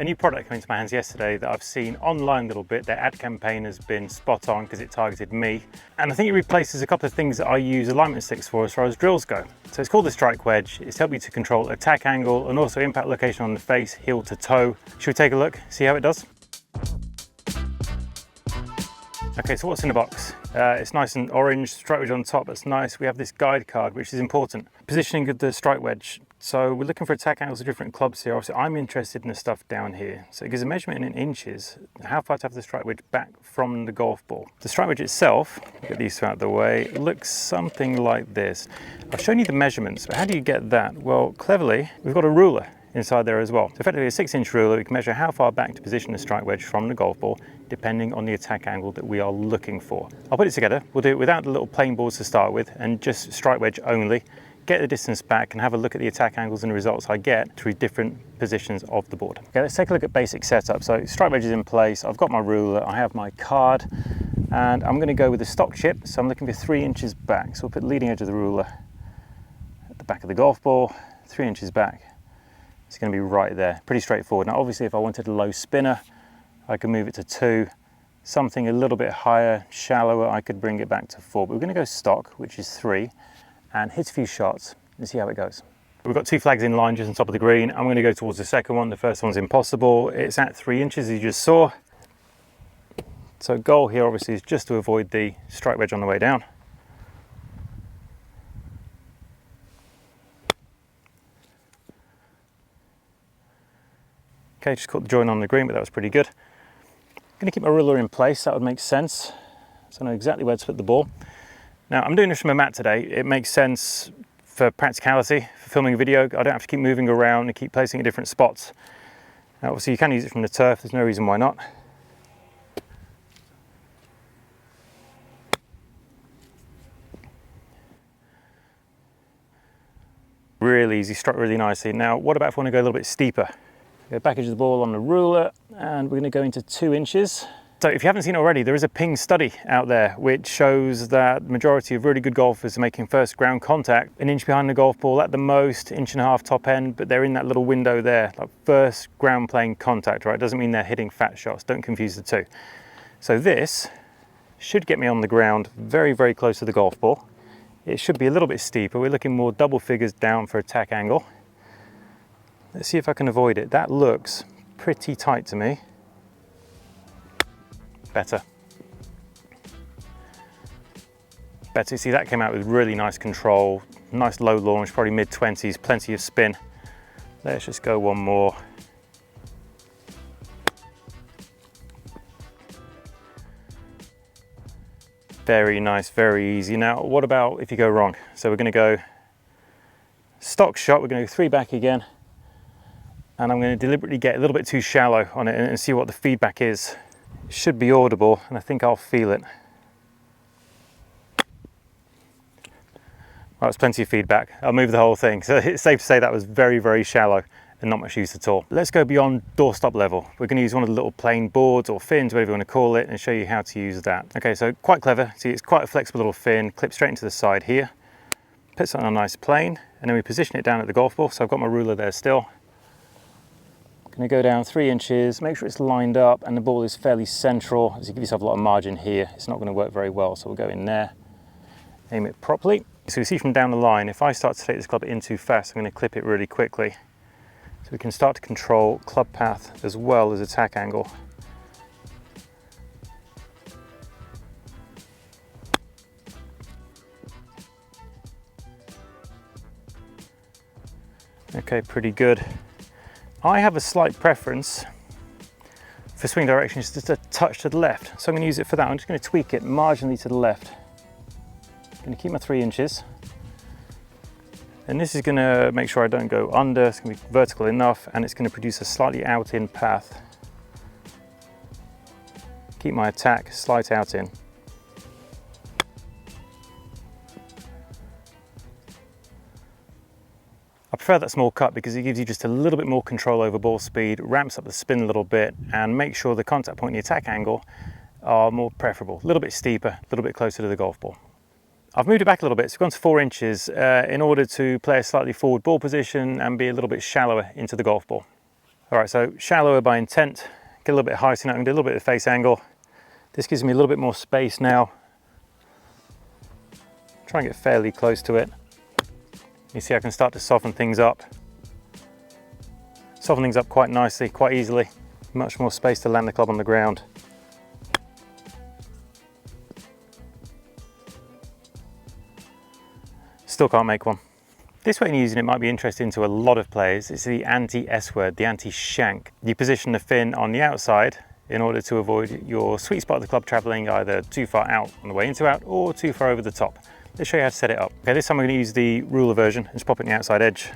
A new product came into my hands yesterday that I've seen online a little bit. Their ad campaign has been spot on because it targeted me. And I think it replaces a couple of things that I use alignment sticks for as far as drills go. So it's called the Strike Wedge. It's helped you to control attack angle and also impact location on the face, heel to toe. Should we take a look, see how it does? Okay, so what's in the box? It's nice and orange, Strike Wedge on top, that's nice. We have this guide card, which is important. Positioning of the Strike Wedge. So we're looking for attack angles of different clubs here. Obviously, I'm interested in the stuff down here. So it gives a measurement in inches, how far to have the Strike Wedge back from the golf ball. The Strike Wedge itself, get these two out of the way, looks something like this. I've shown you the measurements, but how do you get that? Well, cleverly, we've got a ruler inside there as well. So effectively a 6-inch ruler, we can measure how far back to position the Strike Wedge from the golf ball, depending on the attack angle that we are looking for. I'll put it together. We'll do it without the little plain balls to start with, and just Strike Wedge only. Get the distance back and have a look at the attack angles and the results I get through different positions of the board. Okay, let's take a look at basic setup. So Strike Wedge is in place, I've got my ruler, I have my card, and I'm going to go with a stock chip, so I'm looking for 3 inches back. So we'll put the leading edge of the ruler at the back of the golf ball, 3 inches back. It's going to be right there, pretty straightforward. Now obviously if I wanted a low spinner, I could move it to 2. Something a little bit higher, shallower, I could bring it back to 4. But we're going to go stock, which is 3. And hit a few shots and see how it goes. We've got 2 flags in line just on top of the green. I'm going to go towards the second one. The first one's impossible. It's at 3 inches, as you just saw. So goal here obviously is just to avoid the Strike Wedge on the way down. Okay, just caught the joint on the green, but that was pretty good. I'm going to keep my ruler in place, that would make sense. So I know exactly where to put the ball. Now, I'm doing this from a mat today. It makes sense for practicality, for filming a video. I don't have to keep moving around and keep placing it in different spots. Now, obviously, you can use it from the turf. There's no reason why not. Really easy, struck really nicely. Now, what about if I want to go a little bit steeper? Go back edge of the ball on the ruler, and we're going to go into 2 inches. So if you haven't seen it already, there is a ping study out there which shows that the majority of really good golfers are making first ground contact 1 inch behind the golf ball at the most, 1.5 inches top end, but they're in that little window there, like first ground plane contact, right? Doesn't mean they're hitting fat shots, don't confuse the two. So this should get me on the ground very, very close to the golf ball. It should be a little bit steeper. We're looking more double figures down for attack angle. Let's see if I can avoid it. That looks pretty tight to me. Better. See, that came out with really nice control, nice low launch, probably mid-20s, plenty of spin. Let's just go one more. Very nice, very easy. Now, what about if you go wrong? So we're going to go stock shot, we're going to go 3 back again, and I'm going to deliberately get a little bit too shallow on it and see what the feedback is. It should be audible, and I think I'll feel it. Well, that's plenty of feedback. I'll move the whole thing. So it's safe to say that was very, very shallow and not much use at all. Let's go beyond doorstop level. We're going to use one of the little plain boards or fins, whatever you want to call it, and show you how to use that. Okay, so quite clever. See, it's quite a flexible little fin, clips straight into the side here. Puts it on a nice plane, and then we position it down at the golf ball. So I've got my ruler there still. Going to go down 3 inches, make sure it's lined up and the ball is fairly central. As you give yourself a lot of margin here, it's not going to work very well. So we'll go in there, aim it properly. So you see from down the line, if I start to take this club in too fast, I'm going to clip it really quickly. So we can start to control club path as well as attack angle. Okay, pretty good. I have a slight preference for swing direction, just a touch to the left. So I'm going to use it for that. I'm just going to tweak it marginally to the left. I'm going to keep my 3 inches. And this is going to make sure I don't go under. It's going to be vertical enough, and it's going to produce a slightly out-in path. Keep my attack slight out-in. I prefer that small cut because it gives you just a little bit more control over ball speed, ramps up the spin a little bit, and makes sure the contact point and the attack angle are more preferable. A little bit steeper, a little bit closer to the golf ball. I've moved it back a little bit, so I've gone to 4 inches in order to play a slightly forward ball position and be a little bit shallower into the golf ball. All right, so shallower by intent, get a little bit higher, so now I can do a little bit of face angle. This gives me a little bit more space now. Try and get fairly close to it. You see I can start to soften things up. Soften things up quite nicely, quite easily. Much more space to land the club on the ground. Still can't make one. This way of using it might be interesting to a lot of players. It's the anti-S word, the anti-shank. You position the fin on the outside in order to avoid your sweet spot of the club traveling either too far out on the way into out or too far over the top. Let's show you how to set it up. Okay, this time we're going to use the ruler version. Just pop it in the outside edge,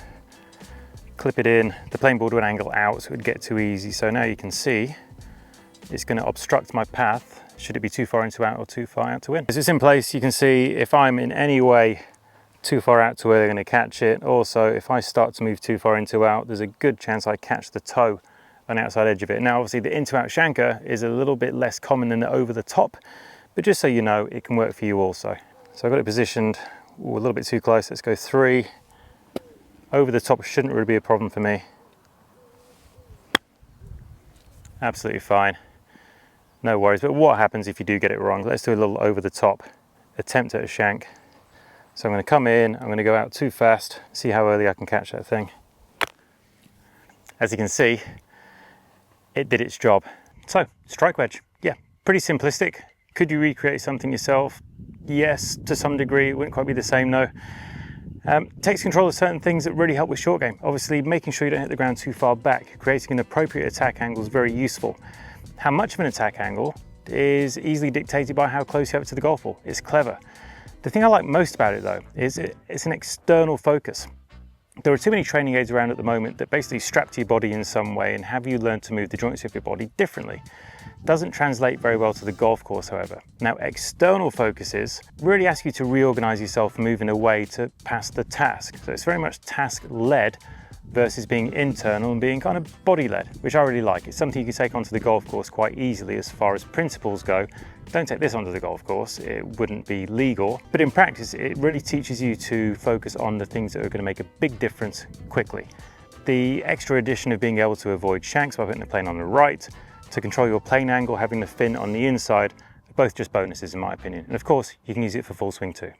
clip it in. The plane board would angle out so it would get too easy. So now you can see it's going to obstruct my path should it be too far into out or too far out to in. As it's in place, you can see if I'm in any way too far out to where they're going to catch it. Also, if I start to move too far into out, there's a good chance I catch the toe on the outside edge of it. Now, obviously the into out shanker is a little bit less common than the over the top, but just so you know, it can work for you also. So I've got it positioned a little bit too close. Let's go 3. Over the top shouldn't really be a problem for me. Absolutely fine. No worries. But what happens if you do get it wrong? Let's do a little over the top attempt at a shank. So I'm going to come in, I'm going to go out too fast, see how early I can catch that thing. As you can see, it did its job. So, strike wedge. Yeah, pretty simplistic. Could you recreate something yourself? Yes, to some degree. It wouldn't quite be the same though. Takes control of certain things that really help with short game. Obviously, making sure you don't hit the ground too far back, creating an appropriate attack angle is very useful. How much of an attack angle is easily dictated by how close you have it to the golf ball. It's clever. The thing I like most about it though is it's an external focus. There are too many training aids around at the moment that basically strap to your body in some way and have you learn to move the joints of your body differently. Doesn't translate very well to the golf course, however. Now, external focuses really ask you to reorganize yourself moving away to pass the task. So it's very much task-led versus being internal and being kind of body-led, which I really like. It's something you can take onto the golf course quite easily as far as principles go. Don't take this onto the golf course, it wouldn't be legal. But in practice, it really teaches you to focus on the things that are going to make a big difference quickly. The extra addition of being able to avoid shanks by putting the plane on the right, to control your plane angle, having the fin on the inside, are both just bonuses in my opinion. And of course, you can use it for full swing too.